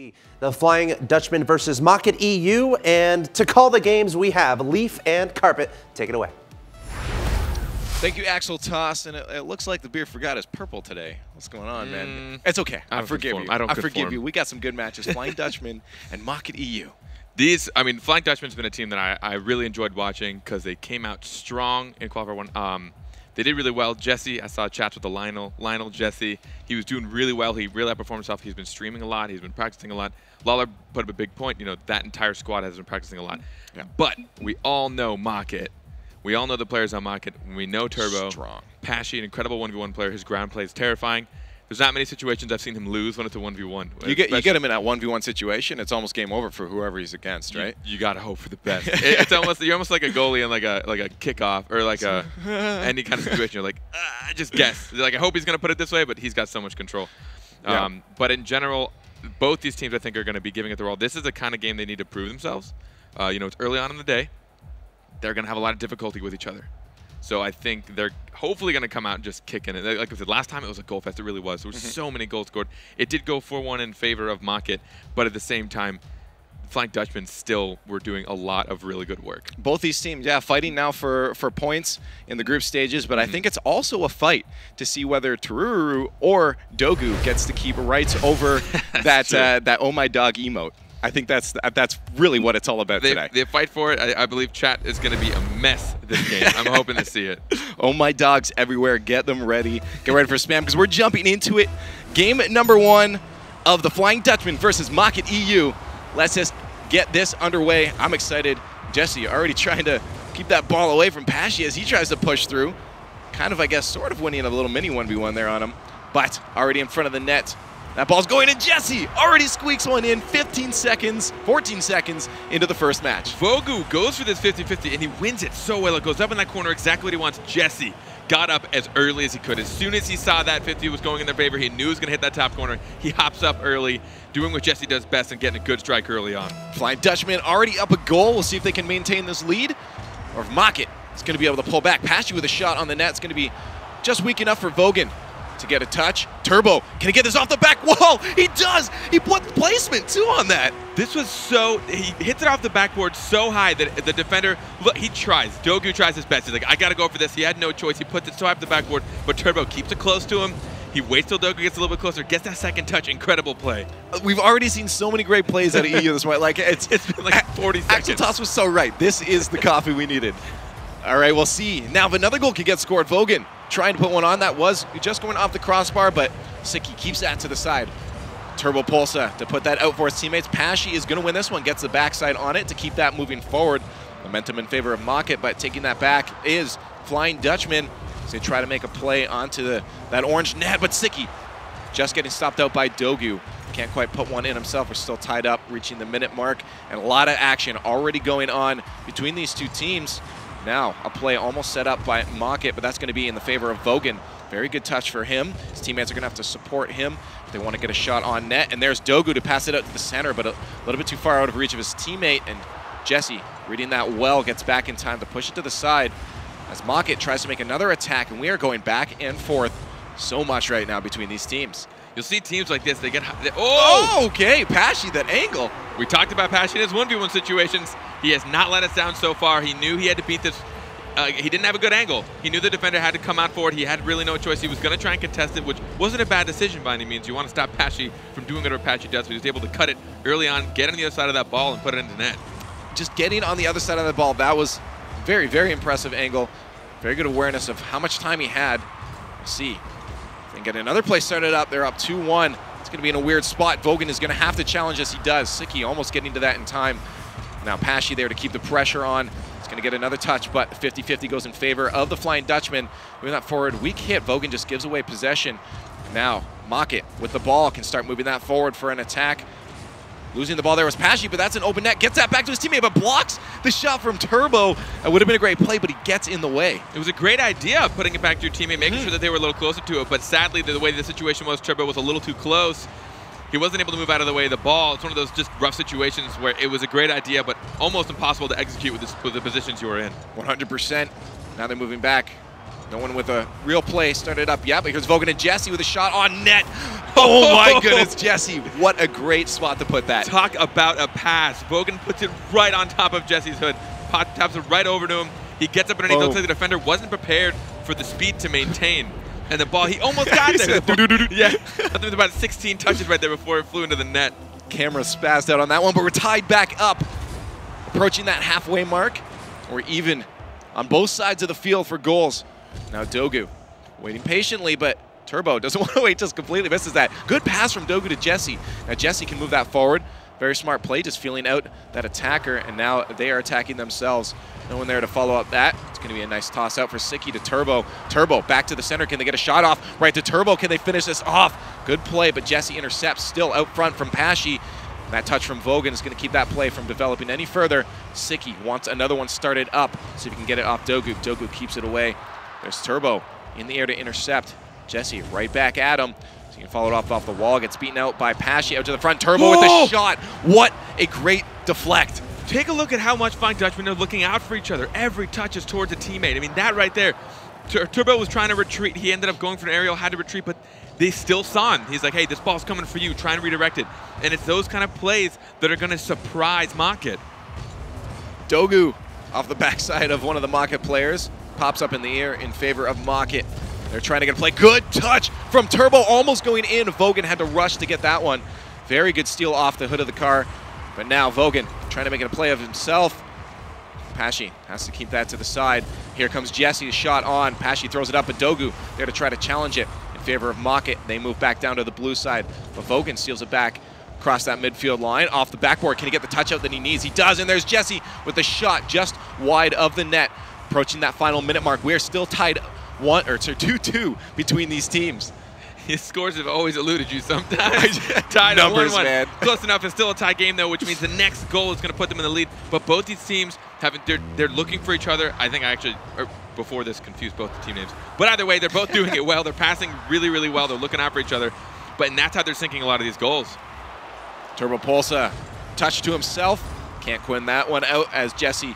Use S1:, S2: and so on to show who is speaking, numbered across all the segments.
S1: be the Flying Dutchman versus Mocket EU, and to call the games we have Leaf and Carpet. Take it away.
S2: Thank you, Axel Toss, and it looks like the beer forgot is purple today. What's going on, man? It's okay. I forgive you. I forgive you. We got some good matches. Flying Dutchman and Mocket EU.
S3: Flying Dutchman's been a team that I really enjoyed watching because they came out strong in Qualifier 1. They did really well. Jesse, I saw chats with the Lionel Jesse. He was doing really well. He really outperformed himself. He's been streaming a lot. He's been practicing a lot. Lawler put up a big point. You know, that entire squad has been practicing a lot. Yeah. But we all know Mocket. We all know the players on Mocket. We know Turbo.
S2: Strong.
S3: Pashy, an incredible 1v1 player. His ground play is terrifying. There's not many situations I've seen him lose when it's a 1v1.
S2: You get him in that 1v1 situation, it's almost game over for whoever he's against, right?
S3: You gotta hope for the best. It's almost you're almost like a goalie in like a kickoff or like a any kind of situation. You're like, I just guess. Like I hope he's gonna put it this way, but he's got so much control. Yeah. But in general, both these teams I think are gonna be giving it their all. This is the kind of game they need to prove themselves. You know, it's early on in the day. They're gonna have a lot of difficulty with each other. So I think they're hopefully going to come out and just kick in it. Like I said, last time it was a goal fest. It really was. There were so many goals scored. It did go 4-1 in favor of Mocket, but at the same time, Flying Dutchmen still were doing a lot of really good work.
S2: Both these teams, yeah, fighting now for points in the group stages, but I think it's also a fight to see whether Tururu or Dogu gets to keep rights over that Oh My Dog emote. I think that's really what it's all about today.
S3: They fight for it. I believe chat is going to be a mess this game. I'm hoping to see it.
S2: Oh my dogs everywhere. Get them ready. Get ready for spam because we're jumping into it. Game number 1 of the Flying Dutchman versus Mocket EU. Let's just get this underway. I'm excited. Jesse already trying to keep that ball away from Pashy as he tries to push through. Kind of, I guess, sort of winning a little mini 1v1 there on him, but already in front of the net. That ball's going to Jesse. Already squeaks one in 14 seconds into the first match.
S3: Vogu goes for this 50-50, and he wins it so well. It goes up in that corner exactly what he wants. Jesse got up as early as he could. As soon as he saw that 50 was going in their favor, he knew he was going to hit that top corner. He hops up early, doing what Jesse does best and getting a good strike early on.
S2: Flying Dutchman already up a goal. We'll see if they can maintain this lead, or if Mocket is going to be able to pull back. Pashy with a shot on the net. It's going to be just weak enough for Vogan to get a touch. Turbo, can he get this off the back wall? He does! He put placement too on that.
S3: This was he hits it off the backboard so high that the defender, look, he tries. Dogu tries his best. He's like, I gotta go for this. He had no choice. He puts it so high up the backboard, but Turbo keeps it close to him. He waits till Dogu gets a little bit closer, gets that second touch. Incredible play.
S2: We've already seen so many great plays out of EU this way. Like it's
S3: been like 40 seconds.
S2: Axel Toss was so right. This is the coffee we needed. All right, we'll see. Now, if another goal could get scored, Vogan trying to put one on. That was just going off the crossbar, but Siki keeps that to the side. Turbo Pulsa to put that out for his teammates. Pashy is going to win this one, gets the backside on it to keep that moving forward. Momentum in favor of Mocket, but taking that back is Flying Dutchman. So they try to make a play onto that orange net, but Siki just getting stopped out by Dogu. Can't quite put one in himself. We're still tied up, reaching the minute mark, and a lot of action already going on between these two teams. Now, a play almost set up by Mocket, but that's going to be in the favor of Vogan. Very good touch for him. His teammates are going to have to support him if they want to get a shot on net. And there's Dogu to pass it out to the center, but a little bit too far out of reach of his teammate. And Jesse, reading that well, gets back in time to push it to the side as Mocket tries to make another attack. And we are going back and forth so much right now between these teams.
S3: You'll see teams like this,
S2: okay, Pashy, that angle.
S3: We talked about Pashy in his 1v1 situations. He has not let us down so far. He knew he had to beat this. He didn't have a good angle. He knew the defender had to come out forward. He had really no choice. He was going to try and contest it, which wasn't a bad decision by any means. You want to stop Pashy from doing whatever Pashy does, but he was able to cut it early on, get on the other side of that ball, and put it into net.
S2: Just getting on the other side of the ball, that was very, very impressive angle. Very good awareness of how much time he had. We'll see. And get another play started up. They're up 2-1. It's going to be in a weird spot. Vogan is going to have to challenge as he does. Siki almost getting to that in time. Now Pashy there to keep the pressure on. He's going to get another touch, but 50-50 goes in favor of the Flying Dutchman. Moving that forward. Weak hit. Vogan just gives away possession. Now Mocket with the ball can start moving that forward for an attack. Losing the ball there was Pashy, but that's an open net. Gets that back to his teammate, but blocks the shot from Turbo. It would have been a great play, but he gets in the way.
S3: It was a great idea of putting it back to your teammate, making sure that they were a little closer to it, but sadly, the way the situation was, Turbo was a little too close. He wasn't able to move out of the way of the ball. It's one of those just rough situations where it was a great idea, but almost impossible to execute with the positions you were in.
S2: 100%. Now they're moving back. No one with a real play started up yet, but here's Vogan and Jesse with a shot on net. Oh my goodness, Jesse, what a great spot to put that.
S3: Talk about a pass. Vogan puts it right on top of Jesse's hood, taps it right over to him. He gets up underneath. Looks like the defender wasn't prepared for the speed to maintain. And the ball, he almost got there. Yeah, I think it was about 16 touches right there before it flew into the net.
S2: Camera spazzed out on that one, but we're tied back up. Approaching that halfway mark. We're even on both sides of the field for goals. Now Dogu waiting patiently, but Turbo doesn't want to wait, just completely misses that. Good pass from Dogu to Jesse. Now Jesse can move that forward. Very smart play, just feeling out that attacker, and now they are attacking themselves. No one there to follow up that. It's going to be a nice toss out for Sicky to Turbo. Turbo back to the center. Can they get a shot off? Right to Turbo. Can they finish this off? Good play, but Jesse intercepts still out front from Pashy. That touch from Vogan is going to keep that play from developing any further. Sicky wants another one started up, see if he can get it off Dogu. Dogu keeps it away. There's Turbo in the air to intercept. Jesse right back at him. So he can follow it off the wall. Gets beaten out by Pashy out to the front. Turbo with the shot. What a great deflect.
S3: Take a look at how much fine Dutchmen are looking out for each other. Every touch is towards a teammate. I mean, that right there. Turbo was trying to retreat. He ended up going for an aerial, had to retreat, but they still saw him. He's like, hey, this ball's coming for you. Try and redirect it. And it's those kind of plays that are going to surprise Market.
S2: Dogu off the backside of one of the Market players. Pops up in the air in favor of Market. They're trying to get a play. Good touch from Turbo, almost going in. Vogan had to rush to get that one. Very good steal off the hood of the car. But now Vogan trying to make it a play of himself. Pashy has to keep that to the side. Here comes Jesse, the shot on. Pashy throws it up, and Dogu there to try to challenge it in favor of Market. They move back down to the blue side, but Vogan steals it back across that midfield line. Off the backboard, can he get the touch out that he needs? He does, and there's Jesse with the shot just wide of the net. Approaching that final minute mark, we're still tied 2-2 between these teams.
S3: His scores have always eluded you sometimes. Tied
S2: Numbers,
S3: 1-1.
S2: man.
S3: Close enough. It's still a tie game, though, which means the next goal is going to put them in the lead. But both these teams, they're looking for each other. I think I actually, before this, confused both the team names. But either way, they're both doing it well. They're passing really, really well. They're looking out for each other. And that's how they're sinking a lot of these goals.
S2: Turbo Pulsa, touch to himself. Can't win that one out as Jesse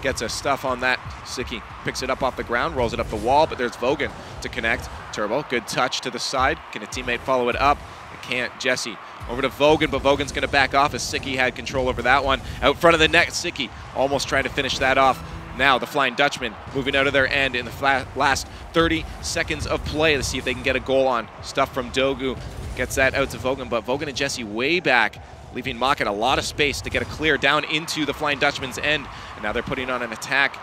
S2: gets a stuff on that. Sicky picks it up off the ground, rolls it up the wall, but there's Vogan to connect. Turbo, good touch to the side. Can a teammate follow it up? It can't. Jesse over to Vogan, but Vogan's going to back off as Sicky had control over that one. Out front of the net, Sicky almost trying to finish that off. Now the Flying Dutchmen moving out of their end in the last 30 seconds of play to see if they can get a goal on. Stuff from Dogu gets that out to Vogan, but Vogan and Jesse way back, leaving Market a lot of space to get a clear down into the Flying Dutchman's end. And now they're putting on an attack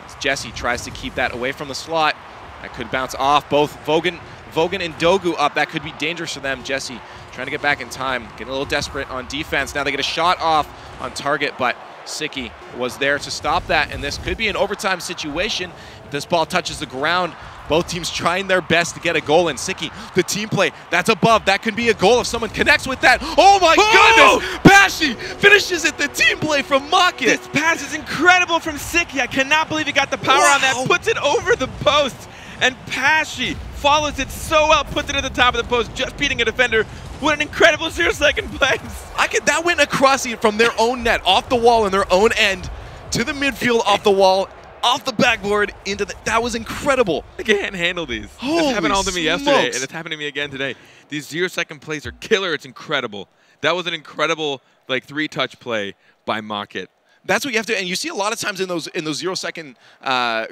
S2: as Jesse tries to keep that away from the slot. That could bounce off. Both Vogan and Dogu up. That could be dangerous for them. Jesse trying to get back in time, getting a little desperate on defense. Now they get a shot off on target, but Sicky was there to stop that, and this could be an overtime situation. If this ball touches the ground, both teams trying their best to get a goal, and Sicky, the team play, that's above. That could be a goal if someone connects with that. Oh my goodness! Pashy finishes it, the team play from Market.
S3: This pass is incredible from Sicky. I cannot believe he got the power on that. Puts it over the post, and Pashy follows it so well, puts it at the top of the post, just beating a defender. What an incredible 0-second play.
S2: That went across from their own net, off the wall in their own end, to the midfield, off the wall, off the backboard, into the, that was incredible.
S3: I can't handle these.
S2: Holy
S3: this happened all to me yesterday,
S2: smokes.
S3: and it's happened to me again today. These 0-second plays are killer. It's incredible. That was an incredible, like, 3-touch play by Market.
S2: That's what you have to, and you see a lot of times in those 0-second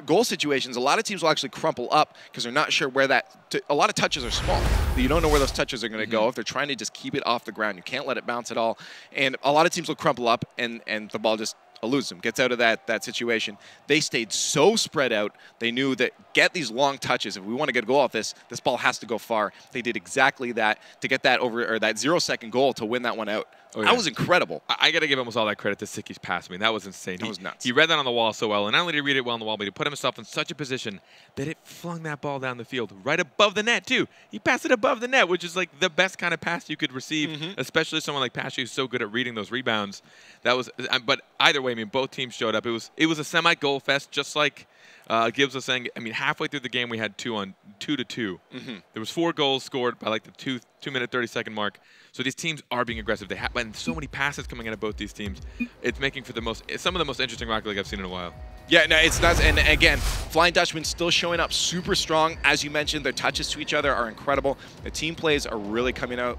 S2: goal situations, a lot of teams will actually crumple up because they're not sure where a lot of touches are small. You don't know where those touches are going to go if they're trying to just keep it off the ground. You can't let it bounce at all. And a lot of teams will crumple up and the ball just eludes them, gets out of that situation. They stayed so spread out. They knew that get these long touches. If we want to get a goal off this ball has to go far. They did exactly that to get that over, or that 0-second goal to win that one out. Oh, yeah. That was incredible.
S3: I got to give almost all that credit to Sicky's pass. I mean, that was insane.
S2: That was nuts.
S3: He read that on the wall so well, and not only did he read it well on the wall, but he put himself in such a position that it flung that ball down the field, right above the net, too. He passed it above the net, which is like the best kind of pass you could receive, especially someone like Pashy who's so good at reading those rebounds. That was, but either way, I mean, both teams showed up. It was a semi-goal fest, just like Gibbs was saying, I mean, halfway through the game, we had 2-2. There was 4 goals scored by like the 2-minute 30-second mark. So these teams are being aggressive. They have, and so many passes coming out of both these teams. It's making for some of the most interesting Rocket League I've seen in a while.
S2: Yeah, no, it's nuts. And again, Flying Dutchman still showing up super strong. As you mentioned, their touches to each other are incredible. The team plays are really coming out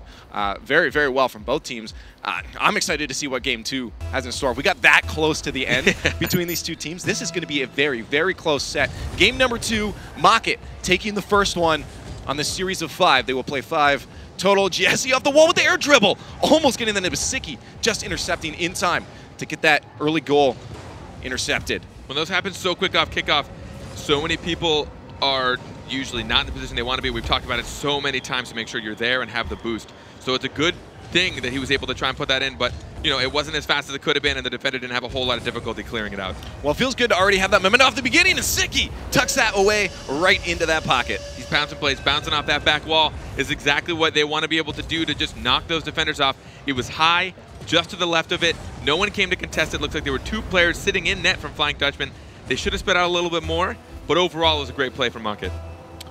S2: very, very well from both teams. I'm excited to see what Game 2 has in store. We got that close to the end between these two teams. This is going to be a very, very close set. Game number 2, Mocket taking the first one on this series of 5. They will play 5 total. Jesse off the wall with the air dribble. Almost getting the Nibasicki, just intercepting in time to get that early goal intercepted.
S3: When those happen so quick off kickoff, so many people are usually not in the position they want to be. We've talked about it so many times to make sure you're there and have the boost. So it's a good thing that he was able to try and put that in, but you know, it wasn't as fast as it could have been, and the defender didn't have a whole lot of difficulty clearing it out.
S2: Well, it feels good to already have that momentum off the beginning, and Siki tucks that away right into that pocket.
S3: These bouncing plays, bouncing off that back wall is exactly what they want to be able to do to just knock those defenders off. It was high, just to the left of it. No one came to contest it. Looks like there were 2 players sitting in net from Flying Dutchman. They should have sped out a little bit more, but overall it was a great play from Mocket.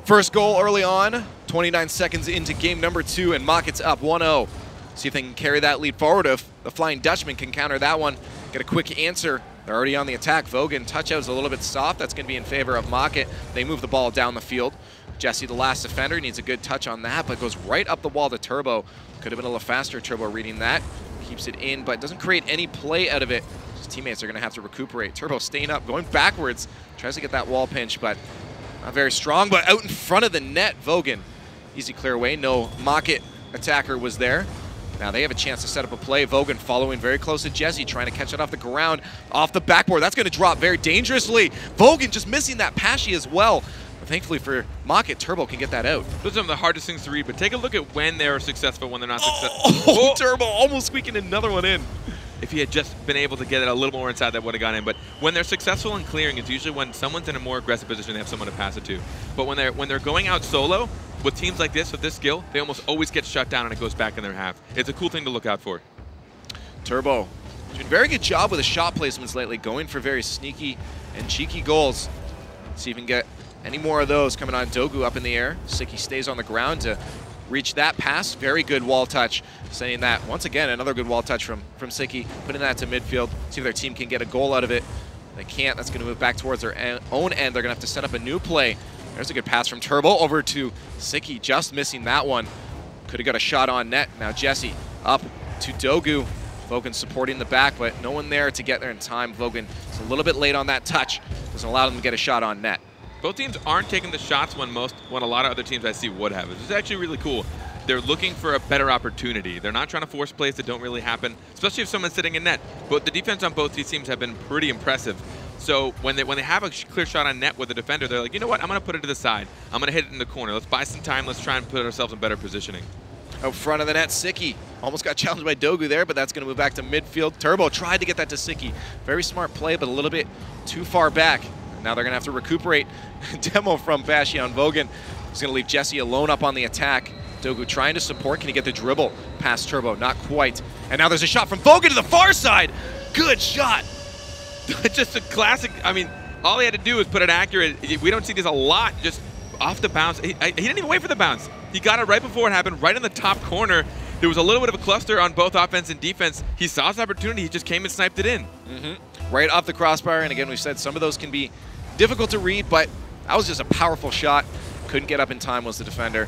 S2: First goal early on, 29 seconds into game number 2, and Mocket's up 1-0. See if they can carry that lead forward. If the Flying Dutchman can counter that one, get a quick answer. They're already on the attack. Vogan, touchout is a little bit soft. That's going to be in favor of Mocket. They move the ball down the field. Jesse, the last defender, needs a good touch on that, but goes right up the wall to Turbo. Could have been a little faster, Turbo reading that. Keeps it in, but doesn't create any play out of it. His teammates are going to have to recuperate. Turbo staying up, going backwards. Tries to get that wall pinch, but not very strong. But out in front of the net, Vogan. Easy clear away. No Mocket attacker was there. Now they have a chance to set up a play. Vogan following very close to Jesse, trying to catch it off the ground, off the backboard. That's going to drop very dangerously. Vogan just missing that Pashy as well. But thankfully for Mocket, Turbo can get that out.
S3: Those are some of the hardest things to read, but take a look at when they're successful, when they're not successful.
S2: Oh, Turbo almost squeaking another one in.
S3: If he had just been able to get it a little more inside, that would have gone in. But when they're successful in clearing, it's usually when someone's in a more aggressive position, they have someone to pass it to. But when they're going out solo, with teams like this, with this skill, they almost always get shut down and it goes back in their half. It's a cool thing to look out for.
S2: Turbo doing a very good job with his shot placements lately, going for very sneaky and cheeky goals. See if we can get any more of those coming on. Dogu up in the air. Siki stays on the ground to reach that pass. Very good wall touch. Sending that, once again, another good wall touch from Siki. Putting that to midfield. See if their team can get a goal out of it. They can't. That's going to move back towards their own end. They're going to have to set up a new play. There's a good pass from Turbo over to Siki, just missing that one. Could have got a shot on net. Now Jesse up to Dogu. Vogan supporting the back, but no one there to get there in time. Vogan is a little bit late on that touch. Doesn't allow them to get a shot on net.
S3: Both teams aren't taking the shots when a lot of other teams I see would have. This is actually really cool. They're looking for a better opportunity. They're not trying to force plays that don't really happen, especially if someone's sitting in net. But the defense on both these teams have been pretty impressive. So when they have a clear shot on net with a defender, they're like, you know what, I'm going to put it to the side. I'm going to hit it in the corner. Let's buy some time. Let's try and put ourselves in better positioning.
S2: Out front of the net, Siki almost got challenged by Dogu there, but that's going to move back to midfield. Turbo tried to get that to Siki. Very smart play, but a little bit too far back. Now they're going to have to recuperate. Demo from Pashy on Vogan. He's going to leave Jesse alone up on the attack. Dogu trying to support. Can he get the dribble past Turbo? Not quite. And now there's a shot from Vogan to the far side. Good shot.
S3: Just a classic. I mean, all he had to do was put it accurate. We don't see this a lot, just off the bounce. He didn't even wait for the bounce. He got it right before it happened, right in the top corner. There was a little bit of a cluster on both offense and defense. He saw his opportunity. He just came and sniped it in.
S2: Right off the crossbar. And again, we've said some of those can be difficult to read, but that was just a powerful shot. Couldn't get up in time was the defender.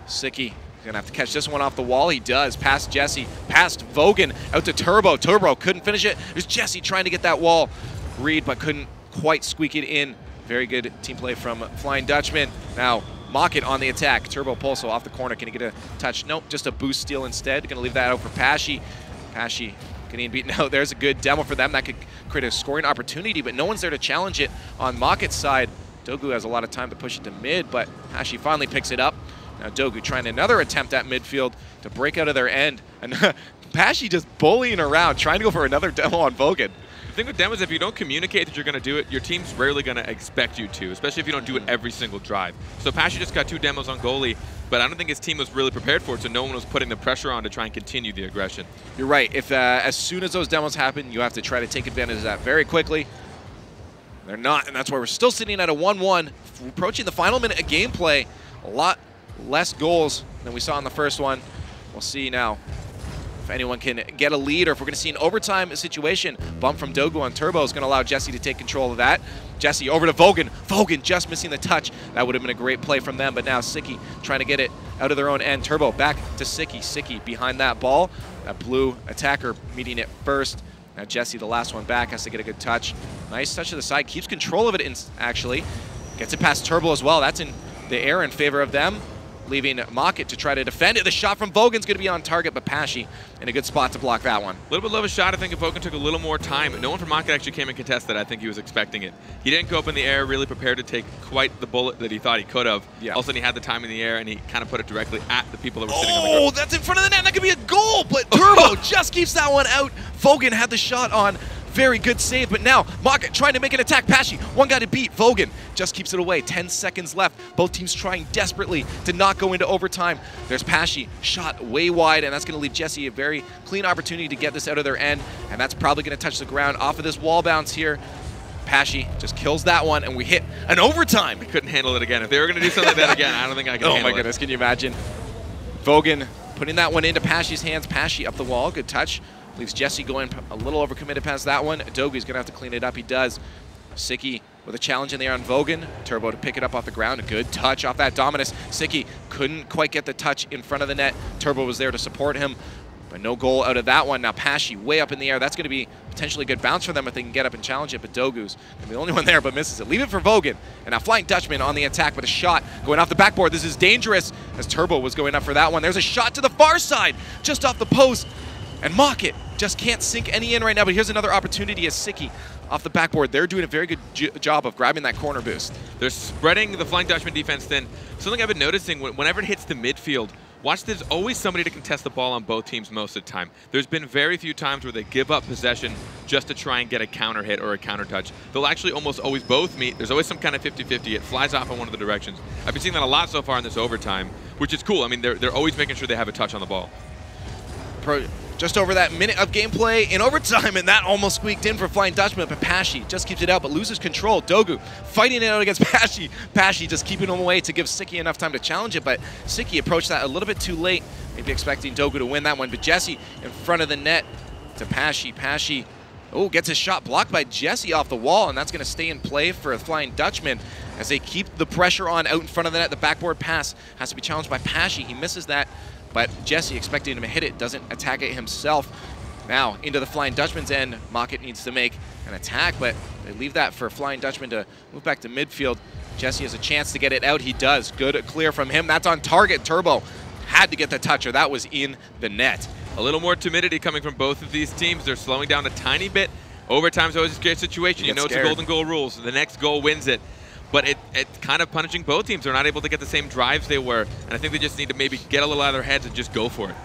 S2: Siki going to have to catch this one off the wall. He does. Past Jesse, past Vogan, out to Turbo. Turbo couldn't finish it. There's Jesse trying to get that wall read, but couldn't quite squeak it in. Very good team play from Flying Dutchman. Now, Mocket on the attack. Turbo Pulso off the corner. Can he get a touch? Nope, just a boost steal instead. Going to leave that out for Pashy. Pashy getting beaten out. There's a good demo for them. That could create a scoring opportunity, but no one's there to challenge it on Mocket's side. Dogu has a lot of time to push it to mid, but Pashy finally picks it up. Now Dogu trying another attempt at midfield to break out of their end. And Pashy just bullying around, trying to go for another demo on Vogan.
S3: The thing with demos, if you don't communicate that you're going to do it, your team's rarely going to expect you to, especially if you don't do it every single drive. So Pashy just got 2 demos on goalie, but I don't think his team was really prepared for it, so no one was putting the pressure on to try and continue the aggression.
S2: You're right. If as soon as those demos happen, you have to try to take advantage of that very quickly. They're not, and that's why we're still sitting at a 1-1, approaching the final minute of gameplay. A lot less goals than we saw in the first one. We'll see now if anyone can get a lead or if we're going to see an overtime situation. Bump from Dogu on Turbo is going to allow Jesse to take control of that. Jesse over to Vogan. Vogan just missing the touch. That would have been a great play from them, but now Sicky trying to get it out of their own end. Turbo back to Sicky. Sicky behind that ball. That blue attacker meeting it first. Now Jesse, the last one back, has to get a good touch. Nice touch to the side. Keeps control of it, actually. Gets it past Turbo as well. That's in the air in favor of them, leaving Mockett to try to defend it. The shot from Vogan's going to be on target, but Pashy in a good spot to block that one.
S3: A little bit low of a shot. I think if Vogan took a little more time. No one from Mockett actually came and contested. I think he was expecting it. He didn't go up in the air, really prepared to take quite the bullet that he thought he could have.
S2: Yeah.
S3: All of a sudden, he had the time in the air, and he kind of put it directly at the people that were sitting on the ground.
S2: Oh, that's in front of the net. That could be a goal, but Turbo just keeps that one out. Vogan had the shot on. Very good save, but now Mockett trying to make an attack. Pashy, one guy to beat. Vogan just keeps it away. 10 seconds left. Both teams trying desperately to not go into overtime. There's Pashy, shot way wide, and that's going to leave Jesse a very clean opportunity to get this out of their end, and that's probably going to touch the ground off of this wall bounce here. Pashy just kills that one, and we hit an overtime.
S3: I couldn't handle it again. If they were going to do something like that again, I don't think I can handle it.
S2: Oh my goodness, can you imagine? Vogan putting that one into Pashy's hands. Pashy up the wall, good touch. Leaves Jesse going a little overcommitted past that one. Dogu's going to have to clean it up. He does. Sicky with a challenge in there on Vogan. Turbo to pick it up off the ground. A good touch off that Dominus. Sicky couldn't quite get the touch in front of the net. Turbo was there to support him, but no goal out of that one. Now Pashy way up in the air. That's going to be potentially a good bounce for them if they can get up and challenge it, but Dogu's going to be the only one there but misses it. Leave it for Vogan. And now Flying Dutchman on the attack with a shot going off the backboard. This is dangerous as Turbo was going up for that one. There's a shot to the far side just off the post. And Mockett just can't sink any in right now, but here's another opportunity as Sicky off the backboard. They're doing a very good job of grabbing that corner boost.
S3: They're spreading the Flying Dutchman defense thin. Something I've been noticing, whenever it hits the midfield, watch, there's always somebody to contest the ball on both teams most of the time. There's been very few times where they give up possession just to try and get a counter hit or a counter touch. They'll actually almost always both meet. There's always some kind of 50-50. It flies off in one of the directions. I've been seeing that a lot so far in this overtime, which is cool. I mean, they're always making sure they have a touch on the ball.
S2: Just over that minute of gameplay in overtime, and that almost squeaked in for Flying Dutchman, but Pashy just keeps it out, but loses control. Dogu fighting it out against Pashy. Pashy just keeping him away to give Sicky enough time to challenge it, but Sicky approached that a little bit too late, maybe expecting Dogu to win that one, but Jesse in front of the net to Pashy. Pashy, oh, gets his shot blocked by Jesse off the wall, and that's going to stay in play for a Flying Dutchman as they keep the pressure on out in front of the net. The backboard pass has to be challenged by Pashy. He misses that. But Jesse, expecting him to hit it, doesn't attack it himself. Now, into the Flying Dutchman's end, Mockett needs to make an attack, but they leave that for Flying Dutchman to move back to midfield. Jesse has a chance to get it out. He does. Good clear from him. That's on target. Turbo had to get the touch, or that was in the net.
S3: A little more timidity coming from both of these teams. They're slowing down a tiny bit. Overtime's always a great situation. You know it's the golden goal rules. The next goal wins it. But it's kind of punishing both teams. They're not able to get the same drives they were, and I think they just need to maybe get a little out of their heads and just go for it.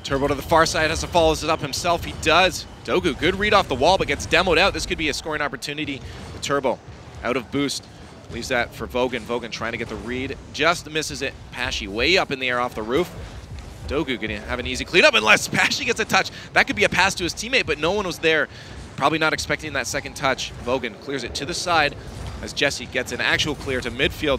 S2: Turbo to the far side has to follow it up himself. He does. Dogu, good read off the wall, but gets demoed out. This could be a scoring opportunity. The Turbo out of boost. Leaves that for Vogan. Vogan trying to get the read. Just misses it. Pashy way up in the air off the roof. Dogu going to have an easy cleanup unless Pashy gets a touch. That could be a pass to his teammate, but no one was there. Probably not expecting that second touch. Vogan clears it to the side as Jesse gets an actual clear to midfield.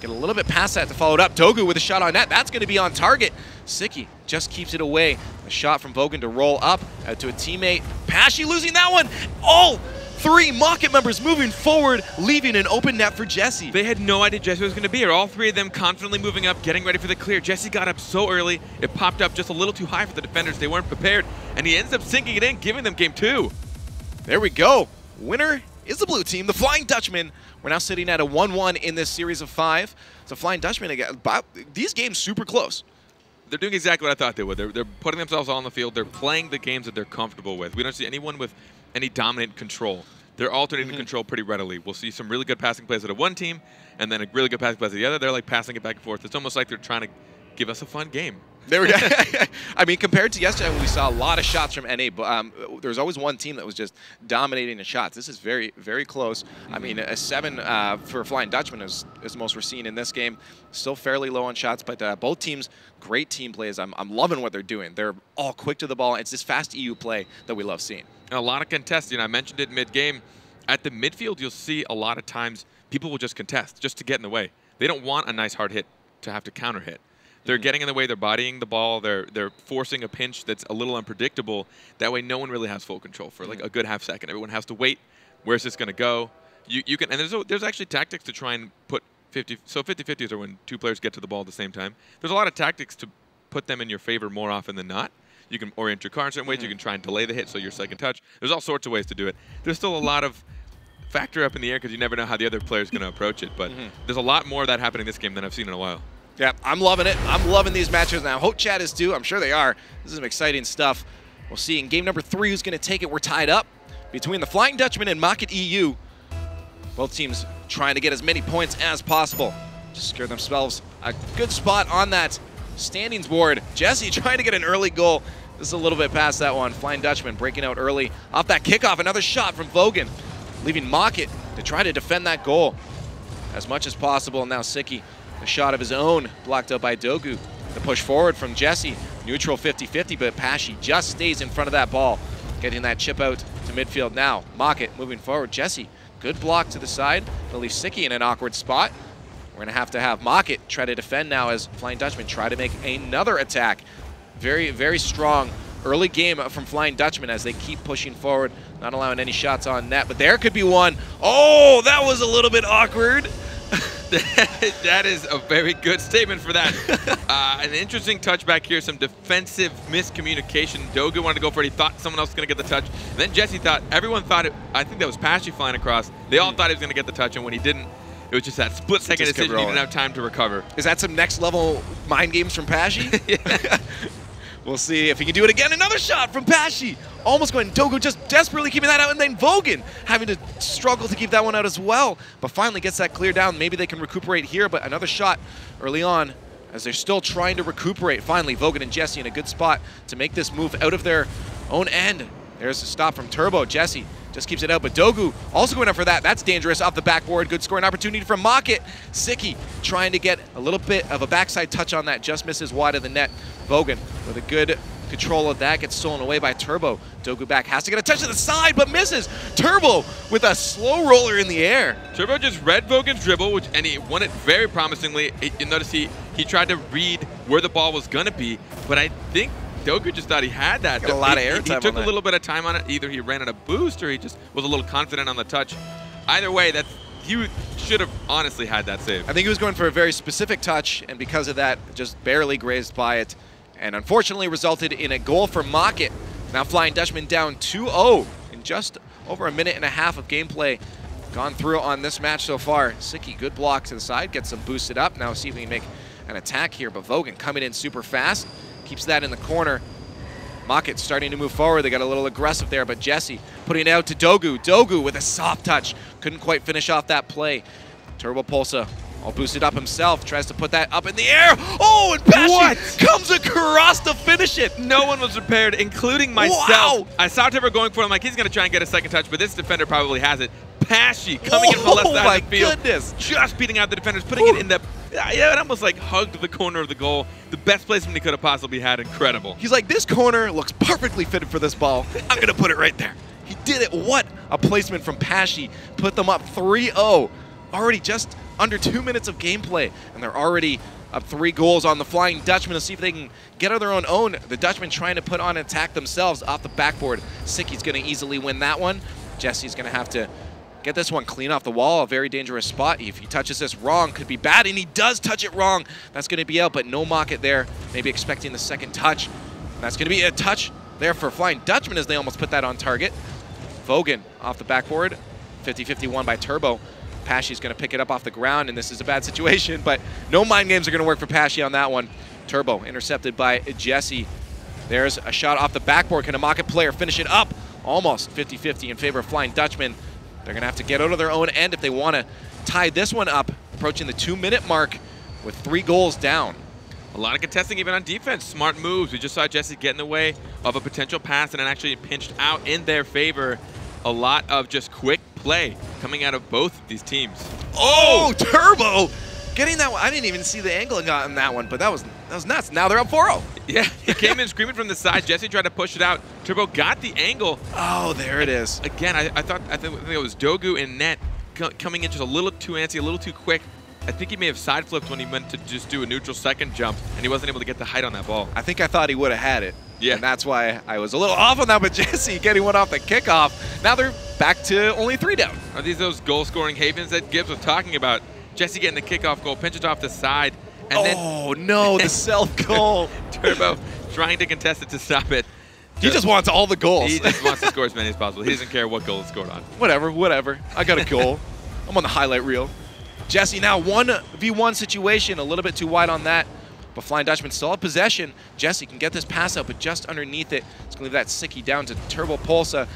S2: Get a little bit past that to follow it up. Dogu with a shot on net. That's going to be on target. Sicky just keeps it away. A shot from Vogan to roll up out to a teammate. Pashy losing that one. All three Mockett members moving forward, leaving an open net for Jesse.
S3: They had no idea Jesse was going to be here. All three of them confidently moving up, getting ready for the clear. Jesse got up so early, it popped up just a little too high for the defenders. They weren't prepared, and he ends up sinking it in, giving them game 2.
S2: There we go. Winner is the blue team, the Flying Dutchman. We're now sitting at a 1-1 in this series of 5. So Flying Dutchman, again, these games super close.
S3: They're doing exactly what I thought they would. They're putting themselves all on the field. They're playing the games that they're comfortable with. We don't see anyone with any dominant control. They're alternating control pretty readily. We'll see some really good passing plays out of one team, and then a really good passing plays at the other. They're like passing it back and forth. It's almost like they're trying to give us a fun game.
S2: There we go. I mean, compared to yesterday when we saw a lot of shots from NA, but there was always one team that was just dominating the shots. This is very, very close. I mean, a 7 for Flying Dutchman is the most we're seeing in this game. Still fairly low on shots, but both teams, great team plays. I'm loving what they're doing. They're all quick to the ball. It's this fast EU play that we love seeing.
S3: A lot of contesting. I mentioned it mid-game. at the midfield, you'll see a lot of times people will just contest just to get in the way. They don't want a nice hard hit to have to counter hit. They're getting in the way. They're bodying the ball. They're forcing a pinch that's a little unpredictable. That way, no one really has full control for like a good half second. Everyone has to wait. Where's this going to go? You can, and there's actually tactics to try and put 50. So 50-50s are when two players get to the ball at the same time. There's a lot of tactics to put them in your favor more often than not. You can orient your car in certain ways. You can try and delay the hit so your second touch. There's all sorts of ways to do it. There's still a lot of factor up in the air because you never know how the other player is going to approach it. But there's a lot more of that happening this game than I've seen in a while.
S2: Yeah, I'm loving it. I'm loving these matches now. Hope chat is too. I'm sure they are. This is some exciting stuff. We'll see in game number 3 who's going to take it. We're tied up between the Flying Dutchmen and Market EU. Both teams trying to get as many points as possible. Just secure themselves a good spot on that standings board. Jesse trying to get an early goal. This is a little bit past that one. Flying Dutchman breaking out early off that kickoff. Another shot from Vogan, leaving Mocket to try to defend that goal as much as possible. Now Siki, a shot of his own, blocked out by Dogu. The push forward from Jesse, neutral 50-50, but Pashi just stays in front of that ball, getting that chip out to midfield now. Mocket moving forward. Jesse, good block to the side. It'll leave Siki in an awkward spot. We're going to have Mocket try to defend now as Flying Dutchman try to make another attack. Very, very strong early game from Flying Dutchman as they keep pushing forward, not allowing any shots on net. But there could be one. Oh, that was a little bit awkward.
S3: That is a very good statement for that. An interesting touch back here, some defensive miscommunication. Dogu wanted to go for it. He thought someone else was going to get the touch. And then Jesse thought, everyone thought it, I think that was Pashi flying across. They all thought he was going to get the touch, and when he didn't, it was just that split-second decision. He didn't have time to recover.
S2: Is that some next-level mind games from Pashi?
S3: Yeah.
S2: We'll see if he can do it again. Another shot from Pashi. Almost going. Dogu just desperately keeping that out, and then Vogan having to struggle to keep that one out as well. But finally gets that clear down. Maybe they can recuperate here, but another shot early on as they're still trying to recuperate. Finally, Vogan and Jesse in a good spot to make this move out of their own end. There's a stop from Turbo. Jesse just keeps it out, but Dogu also going up for that. That's dangerous off the backboard. Good scoring opportunity from Mocket. Siki trying to get a little bit of a backside touch on that. Just misses wide of the net. Vogan with a good control of that. Gets stolen away by Turbo. Dogu back. Has to get a touch to the side, but misses. Turbo with a slow roller in the air.
S3: Turbo just read Vogan's dribble, and he won it very promisingly. You notice he tried to read where the ball was going to be, but I think Dogu just thought he had that.
S2: Got a lot of air time.
S3: He took a little bit of time on it. Either he ran at a boost or he just was a little confident on the touch. Either way, he should have honestly had that save.
S2: I think he was going for a very specific touch, and because of that, just barely grazed by it, and unfortunately resulted in a goal for Mocket. Now Flying Dutchman down 2-0 in just over a minute and a half of gameplay gone through on this match so far. Siki, good block to the side, gets them boosted up. Now see if we can make an attack here, but Vogan coming in super fast. Keeps that in the corner. Mocket starting to move forward. They got a little aggressive there, but Jesse putting it out to Dogu. Dogu with a soft touch. Couldn't quite finish off that play. Turbo Pulsa all boosted up himself. Tries to put that up in the air. Oh, and Pashi comes across to finish it.
S3: No one was prepared, including myself.
S2: Wow.
S3: I saw Turbo going for it. I'm like, he's going to try and get a second touch, but this defender probably has it. Pashi coming in from the left side of the field.
S2: Goodness.
S3: Just beating out the defenders, putting it in the... Yeah, it almost like hugged the corner of the goal. The best placement he could have possibly had. Incredible.
S2: He's like, this corner looks perfectly fitted for this ball. I'm going to put it right there. He did it. What a placement from Pashi. Put them up 3-0. Already just under 2 minutes of gameplay, and they're already up 3 goals on the Flying Dutchman to see if they can get on their own. The Dutchmen trying to put on an attack themselves off the backboard. Siki's going to easily win that one. Jesse's going to have to get this one clean off the wall, a very dangerous spot. If he touches this wrong, could be bad, and he does touch it wrong. That's going to be out, but no Mocket there. Maybe expecting the second touch. That's going to be a touch there for Flying Dutchman as they almost put that on target. Vogan off the backboard, 50-50 won by Turbo. Pashi's going to pick it up off the ground, and this is a bad situation, but no mind games are going to work for Pashi on that one. Turbo intercepted by Jesse. There's a shot off the backboard. Can a Mocket player finish it up? Almost 50-50 in favor of Flying Dutchman. They're going to have to get out of their own end if they want to tie this one up, approaching the 2-minute mark with 3 goals down.
S3: A lot of contesting even on defense. Smart moves. We just saw Jesse get in the way of a potential pass and it actually pinched out in their favor. A lot of just quick play coming out of both of these teams.
S2: Oh, Turbo Getting that one, I didn't even see the angle on that one, but that was nuts. Now they're up 4-0.
S3: Yeah, he came in screaming from the side. Jesse tried to push it out. Turbo got the angle.
S2: Oh, there it is.
S3: Again, I think it was Dogu in net coming in just a little too antsy, a little too quick. I think he may have side flipped when he meant to just do a neutral second jump, and he wasn't able to get the height on that ball.
S2: I think I thought he would have had it.
S3: Yeah.
S2: And that's why I was a little off on that, but Jesse getting one off the kickoff. Now they're back to only 3 down.
S3: Are these those goal-scoring havens that Gibbs was talking about? Jesse getting the kickoff goal, pinches off the side, and then
S2: no, the self-goal.
S3: Turbo trying to contest it to stop it.
S2: He just wants all the goals.
S3: He just wants to score as many as possible. He doesn't care what goal it's scored on.
S2: Whatever. I got a goal. I'm on the highlight reel. Jesse now 1v1 situation, a little bit too wide on that. But Flying Dutchman still have possession. Jesse can get this pass out, but just underneath it, it's going to leave that Sicky down to Turbo Pulsa.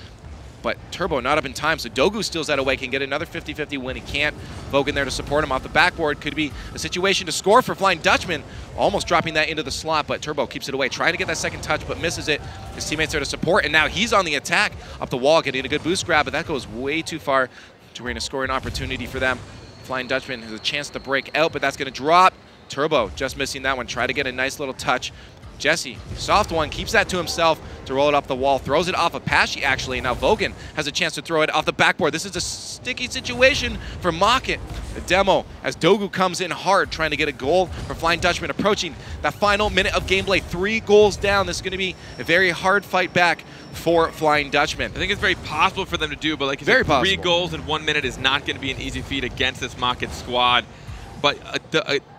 S2: But Turbo not up in time, so Dogu steals that away, can get another 50-50 win. He can't. Vogan there to support him off the backboard. Could be a situation to score for Flying Dutchman. Almost dropping that into the slot, but Turbo keeps it away. Trying to get that second touch, but misses it. His teammates there to support, and now he's on the attack. Up the wall, getting a good boost grab, but that goes way too far to bring a scoring opportunity for them. Flying Dutchman has a chance to break out, but that's going to drop. Turbo just missing that one. Try to get a nice little touch. Jesse, soft one, keeps that to himself to roll it up the wall. Throws it off of Pesci, actually. Now Vogan has a chance to throw it off the backboard. This is a sticky situation for Mockett. The demo as Dogu comes in hard, trying to get a goal for Flying Dutchman, approaching that final minute of gameplay. 3 goals down. This is going to be a very hard fight back for Flying Dutchman.
S3: I think it's very possible for them to do, but like you
S2: said,
S3: 3 goals in 1 minute is not going to be an easy feat against this Mockett squad. But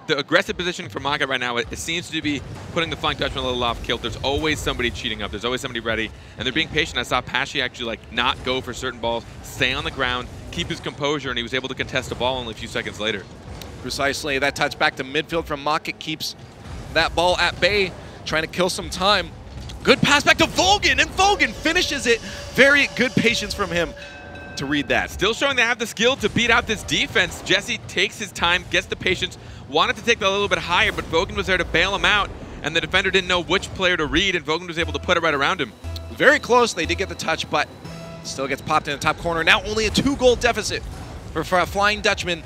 S3: the aggressive positioning for Mockett right now, it seems to be putting the Flying Dutchman a little off kilt. There's always somebody cheating up. There's always somebody ready, and they're being patient. I saw Pesci actually like not go for certain balls, stay on the ground, keep his composure, and he was able to contest the ball only a few seconds later.
S2: Precisely. That touch back to midfield from Mockett keeps that ball at bay, trying to kill some time. Good pass back to Vogan, and Vogan finishes it. Very good patience from him to read that.
S3: Still showing they have the skill to beat out this defense. Jesse takes his time, gets the patience, wanted to take that a little bit higher, but Vogan was there to bail him out, and the defender didn't know which player to read, and Vogan was able to put it right around him.
S2: Very close. They did get the touch, but still gets popped in the top corner. Now only a 2-goal deficit for Flying Dutchman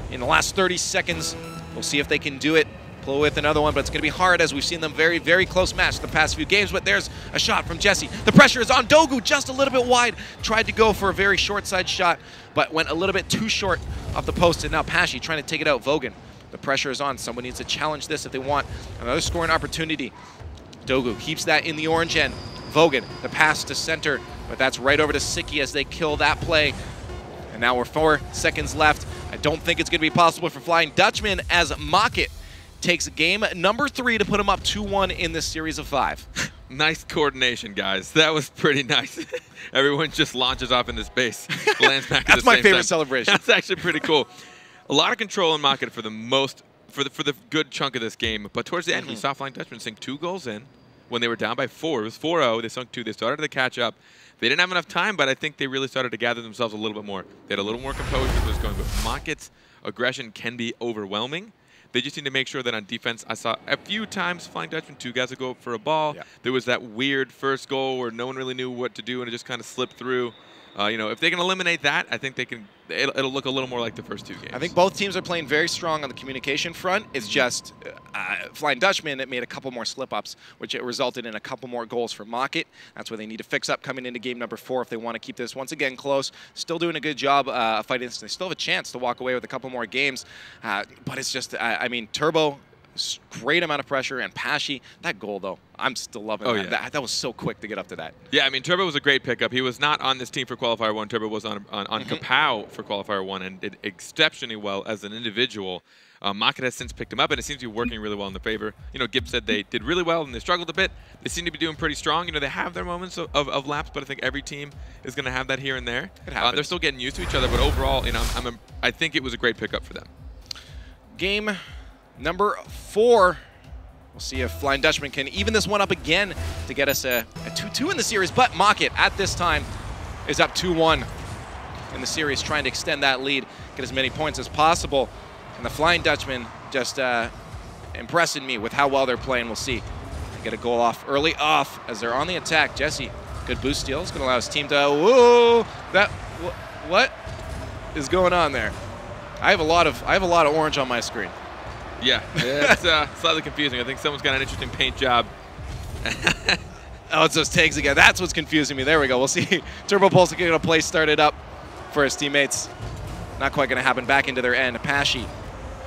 S2: in the last 30 seconds. We'll see if they can do it. Pull with another one, but it's going to be hard as we've seen them very, very close match the past few games. But there's a shot from Jesse. The pressure is on Dogu, just a little bit wide. Tried to go for a very short side shot, but went a little bit too short off the post. And now Pesci trying to take it out. Vogan. The pressure is on. Someone needs to challenge this if they want another scoring opportunity. Dogu keeps that in the orange end. Vogan, the pass to center, but that's right over to Sicky as they kill that play. And now we're 4 seconds left. I don't think it's going to be possible for Flying Dutchman as Mockett takes game number 3 to put him up 2-1 in this series of 5.
S3: Nice coordination, guys. That was pretty nice. Everyone just launches off into space, lands back at the same time.
S2: That's my favorite celebration.
S3: That's actually pretty cool. A lot of control in Mockett for the good chunk of this game, but towards the end, we saw Flying Dutchman sink 2 goals in when they were down by 4. It was 4-0. They sunk 2. They started to catch up. They didn't have enough time, but I think they really started to gather themselves a little bit more. They had a little more composure as it was going, but Mockett's aggression can be overwhelming. They just need to make sure that on defense, I saw a few times Flying Dutchman, 2 guys would go for a ball. Yeah. There was that weird first goal where no one really knew what to do and it just kind of slipped through. You know, if they can eliminate that, I think they can. It'll look a little more like the first 2 games.
S2: I think both teams are playing very strong on the communication front. It's just Flying Dutchman, it made a couple more slip-ups, which it resulted in a couple more goals for Mockett. That's where they need to fix up coming into game number 4 if they want to keep this once again close. Still doing a good job fighting this. They still have a chance to walk away with a couple more games, but it's just, I mean, Turbo. Great amount of pressure, and Pesci, that goal though, I'm still loving that.
S3: Yeah.
S2: That was so quick to get up to that.
S3: Yeah, I mean, Turbo was a great pickup. He was not on this team for Qualifier 1. Turbo was on Kapow for Qualifier 1 and did exceptionally well as an individual. Mockett has since picked him up, and it seems to be working really well in their favor. You know, Gibbs said they did really well and they struggled a bit. They seem to be doing pretty strong. You know, they have their moments of laps, but I think every team is going to have that here and there. They're still getting used to each other, but overall, you know, I think it was a great pickup for them.
S2: Game number 4. We'll see if Flying Dutchman can even this one up again to get us a 2-2 in the series. But Mockett, at this time, is up 2-1 in the series, trying to extend that lead, get as many points as possible. And the Flying Dutchman just impressing me with how well they're playing. We'll see. They get a goal off early off as they're on the attack. Jesse, good boost steal. It's going to allow his team to... Whoa! What is going on there? I have a lot of orange on my screen.
S3: Yeah, it's slightly confusing. I think someone's got an interesting paint job.
S2: Oh, it's those tags again. That's what's confusing me. There we go. We'll see. Turbo Pulse getting a play started up for his teammates. Not quite going to happen. Back into their end. Apache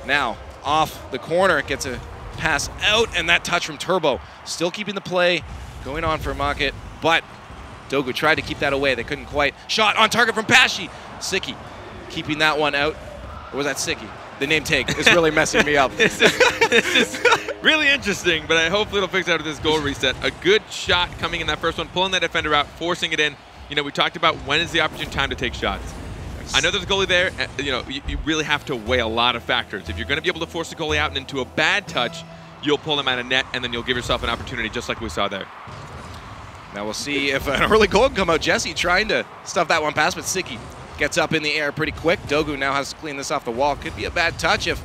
S2: now off the corner. Gets a pass out, and that touch from Turbo. Still keeping the play going on for Market, but Dogu tried to keep that away. They couldn't quite. Shot on target from Pashi. Siki keeping that one out. Or was that Siki? The name tag is really messing me up.
S3: It's just really interesting, but hopefully it'll fix out of this goal reset. A good shot coming in that first one, pulling that defender out, forcing it in. You know, we talked about when is the opportune time to take shots. I know there's a goalie there. You know, you really have to weigh a lot of factors. If you're going to be able to force the goalie out and into a bad touch, you'll pull them out of net, and then you'll give yourself an opportunity just like we saw there.
S2: Now we'll see if an early goal can come out. Jesse trying to stuff that one past, but Siki gets up in the air pretty quick. Dogu now has to clean this off the wall. Could be a bad touch if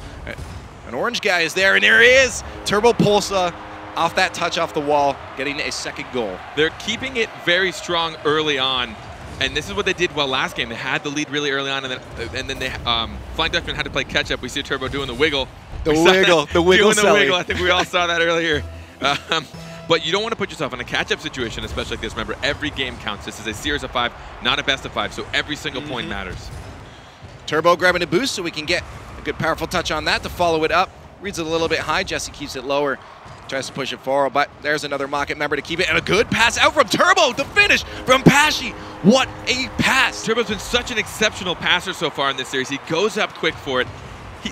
S2: an orange guy is there, and there he is. Turbo Pulsa off that touch off the wall, getting a second goal.
S3: They're keeping it very strong early on, and this is what they did well last game. They had the lead really early on, and then they Flying Dutchman had to play catch up. We see Turbo doing the wiggle.
S2: The wiggle
S3: doing the
S2: Sally.
S3: wiggle. I think we all saw that earlier. But you don't want to put yourself in a catch-up situation, especially like this. Remember, every game counts. This is a series of 5, not a best of 5, so every single point matters.
S2: Turbo grabbing a boost so we can get a good powerful touch on that to follow it up. Reads it a little bit high. Jesse keeps it lower. Tries to push it forward, but there's another Market member to keep it. And a good pass out from Turbo to finish from Pashi. What a pass.
S3: Turbo's been such an exceptional passer so far in this series. He goes up quick for it.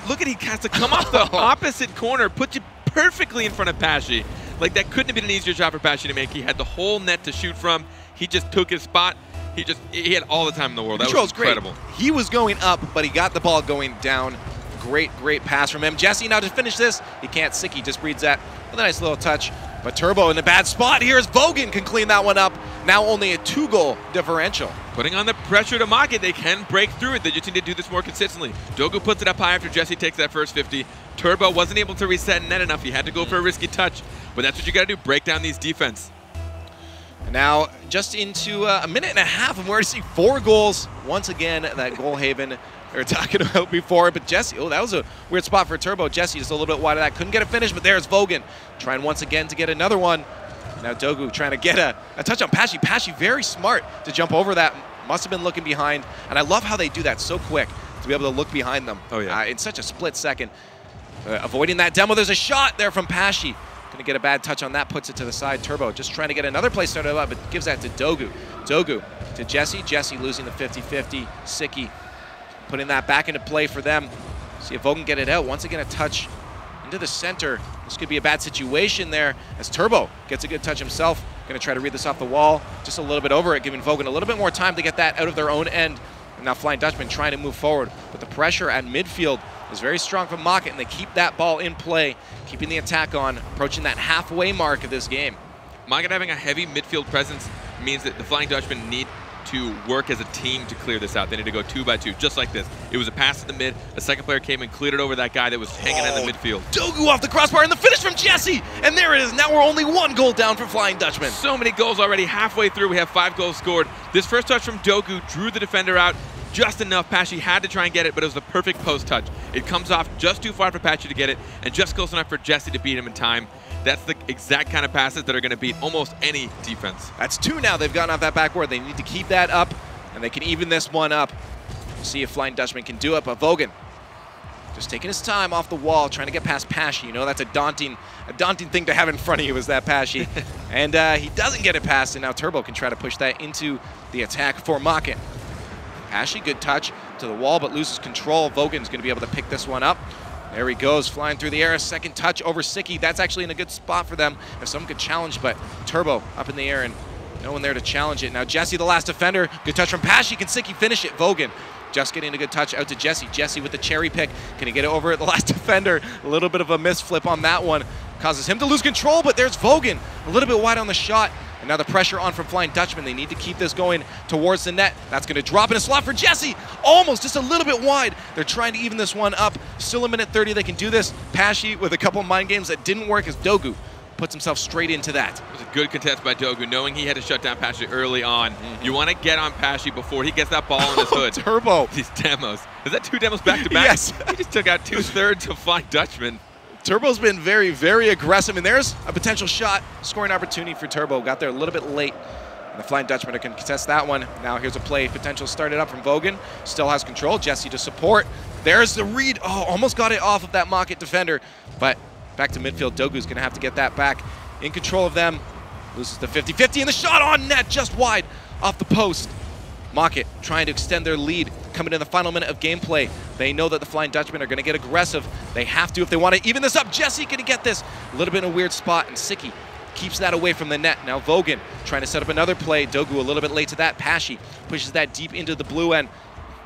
S3: Look at he has to come off the opposite corner, puts it perfectly in front of Pashi. Like, that couldn't have been an easier shot for Pashi to make. He had the whole net to shoot from. He just took his spot. He had all the time in the world. That was incredible.
S2: Great. He was going up, but he got the ball going down. Great pass from him. Jesse now to finish this. He can't. Siki just reads that with a nice little touch. But Turbo in the bad spot. Here's Vogan can clean that one up. Now only a 2-goal differential.
S3: Putting on the pressure to Market. They can break through it. They just need to do this more consistently. Dogu puts it up high after Jesse takes that first 50. Turbo wasn't able to reset net enough. He had to go for a risky touch. But that's what you got to do. Break down these defense.
S2: Now, just into a minute and a half, and we're going to see 4 goals. Once again, that goal haven we were talking about before. But Jesse, oh, that was a weird spot for Turbo. Jesse just a little bit wide of that. Couldn't get it finished, but there's Vogan trying once again to get another one. Now Dogu trying to get a touch on Pashi. Pashi very smart to jump over that. Must have been looking behind. And I love how they do that so quick to be able to look behind them.
S3: Oh, yeah.
S2: In such a split second. Avoiding that demo. There's a shot there from Pashi. Going to get a bad touch on that, puts it to the side. Turbo just trying to get another play started up, but gives that to Dogu. Dogu to Jesse. Jesse losing the 50-50. Siki putting that back into play for them. See if Vogan can get it out. Once again, a touch into the center. This could be a bad situation there as Turbo gets a good touch himself. Going to try to read this off the wall. Just a little bit over it, giving Vogan a little bit more time to get that out of their own end. And now Flying Dutchman trying to move forward. But the pressure at midfield is very strong from Market, and they keep that ball in play, keeping the attack on, approaching that halfway mark of this game.
S3: Market having a heavy midfield presence means that the Flying Dutchmen need to work as a team to clear this out. They need to go 2 by 2, just like this. It was a pass at the mid. A second player came and cleared it over that guy that was hanging in the midfield.
S2: Dogu off the crossbar, and the finish from Jesse! And there it is. Now we're only 1 goal down for Flying Dutchman.
S3: So many goals already. Halfway through, we have 5 goals scored. This first touch from Dogu drew the defender out just enough. Pashi had to try and get it, but it was the perfect post touch. It comes off just too far for Pashi to get it, and just close enough for Jesse to beat him in time. That's the exact kind of passes that are going to beat almost any defense.
S2: That's 2 now. They've gotten off that backboard. They need to keep that up, and they can even this one up. See if Flying Dutchman can do it, but Vogan just taking his time off the wall, trying to get past Pashi. You know, that's a daunting thing to have in front of you, is that Pashi. And he doesn't get it past, and now Turbo can try to push that into the attack for Market. Pashi, good touch to the wall, but loses control. Vogan's going to be able to pick this one up. There he goes, flying through the air. A second touch over Siki. That's actually in a good spot for them if someone could challenge, but Turbo up in the air and no one there to challenge it. Now Jesse, the last defender. Good touch from Pashi. Can Siki finish it? Vogan just getting a good touch out to Jesse. Jesse with the cherry pick. Can he get it over at the last defender? A little bit of a misflip on that one. Causes him to lose control, but there's Vogan. A little bit wide on the shot. And now the pressure on from Flying Dutchman. They need to keep this going towards the net. That's going to drop in a slot for Jesse. Almost just a little bit wide. They're trying to even this one up. Still a minute 30. They can do this. Pashi with a couple of mind games that didn't work as Dogu puts himself straight into that.
S3: It was a good contest by Dogu, knowing he had to shut down Pashy early on. You want to get on Pashy before he gets that ball in his hood.
S2: Turbo.
S3: These demos. Is that 2 demos back to back?
S2: Yes.
S3: He just took out 2/3 of Flying Dutchman.
S2: Turbo's been very, very aggressive, and there's a potential shot, scoring opportunity for Turbo. Got there a little bit late. And the Flying Dutchman are going to contest that one. Now here's a play, potential started up from Vogan. Still has control. Jesse to support. There's the read. Oh, almost got it off of that Mocket defender. But back to midfield. Dogu's going to have to get that back. In control of them. Loses the 50-50, and the shot on net just wide off the post. Mocket trying to extend their lead. Coming in the final minute of gameplay. They know that the Flying Dutchmen are going to get aggressive. They have to if they want to even this up. Jesse going to get this. A little bit in a weird spot, and Sicky keeps that away from the net. Now Vogan trying to set up another play. Dogu a little bit late to that. Pashy pushes that deep into the blue end.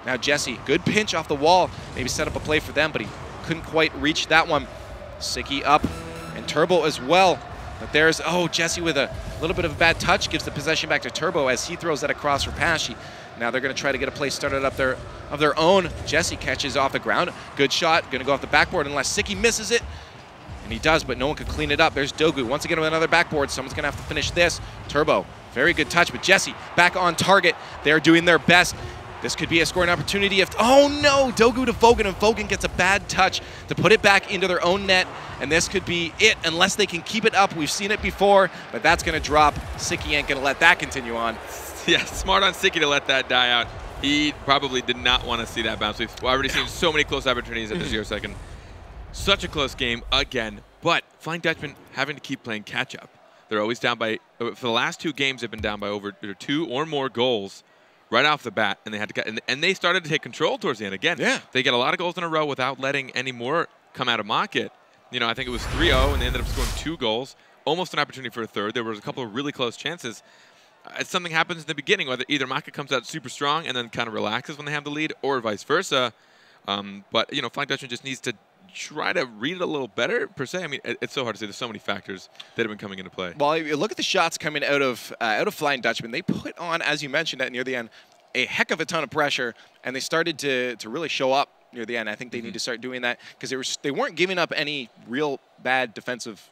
S2: Now Jesse, good pinch off the wall. Maybe set up a play for them, but he couldn't quite reach that one. Sicky up, and Turbo as well. But there's, oh, Jesse with a little bit of a bad touch, gives the possession back to Turbo as he throws that across for Pashy. Now they're going to try to get a play started up there of their own. Jesse catches off the ground. Good shot, going to go off the backboard unless Sicky misses it. And he does, but no one could clean it up. There's Dogu. Once again with another backboard. Someone's going to have to finish this. Turbo, very good touch, but Jesse back on target. They're doing their best. This could be a scoring opportunity if, oh no, Dogu to Vogan, and Vogan gets a bad touch to put it back into their own net, and this could be it unless they can keep it up. We've seen it before, but that's going to drop. Sicky ain't going to let that continue on.
S3: Yeah, smart on Sicky to let that die out. He probably did not want to see that bounce. We've already seen so many close opportunities at the 0 second. Such a close game again, but Flying Dutchman having to keep playing catch up. They're always down by, for the last 2 games, they've been down by over 2 or more goals right off the bat, and they had to and they started to take control towards the end again.
S2: Yeah.
S3: They get a lot of goals in a row without letting any more come out of Mocket. You know, I think it was 3-0, and they ended up scoring 2 goals, almost an opportunity for a third. There was a couple of really close chances. Something happens in the beginning, whether either Mocket comes out super strong and then kind of relaxes when they have the lead, or vice versa. But you know, Flying Dutchman just needs to try to read it a little better, per se. I mean, it's so hard to say. There's so many factors that have been coming into play.
S2: Well, if you look at the shots coming out of Flying Dutchman, they put on, as you mentioned near the end, a heck of a ton of pressure, and they started to really show up near the end. I think they need to start doing that because they weren't giving up any real bad defensive